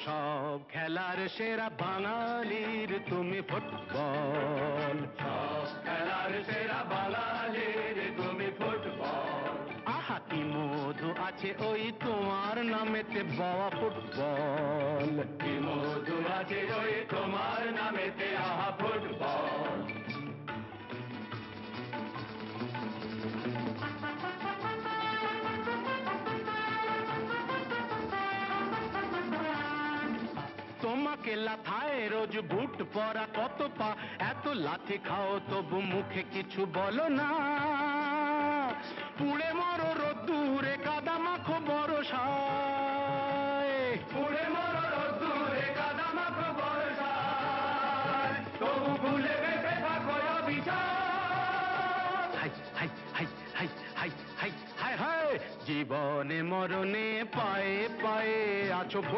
সব খেলার সেরা বাঙালির তুমি ফুটবল। সব খেলার সেরা বাঙালির তুমি ফুটবল। আহা কি মধু আছে ওই তোমার নামেতে বাবা ফুটবল। কি মধু আছে ওই তোমার নামেতে আহা ফুটবল। তোমাকে লাথায় রোজ বুট পরা কত পা, এত লাথি খাও তবু মুখে কিছু বলো না। পুড়ে মরো রোদ্দুরে কাদা মাখো বরসায়, পুড়ে মরো রোদ্দুরে কাদা মাখো বর্ষায়, তবু ভুলে বেঁচে থাকো অবিচার। High high high high high high high high, জীবনে মরণে পায়ে পায়ে আছো।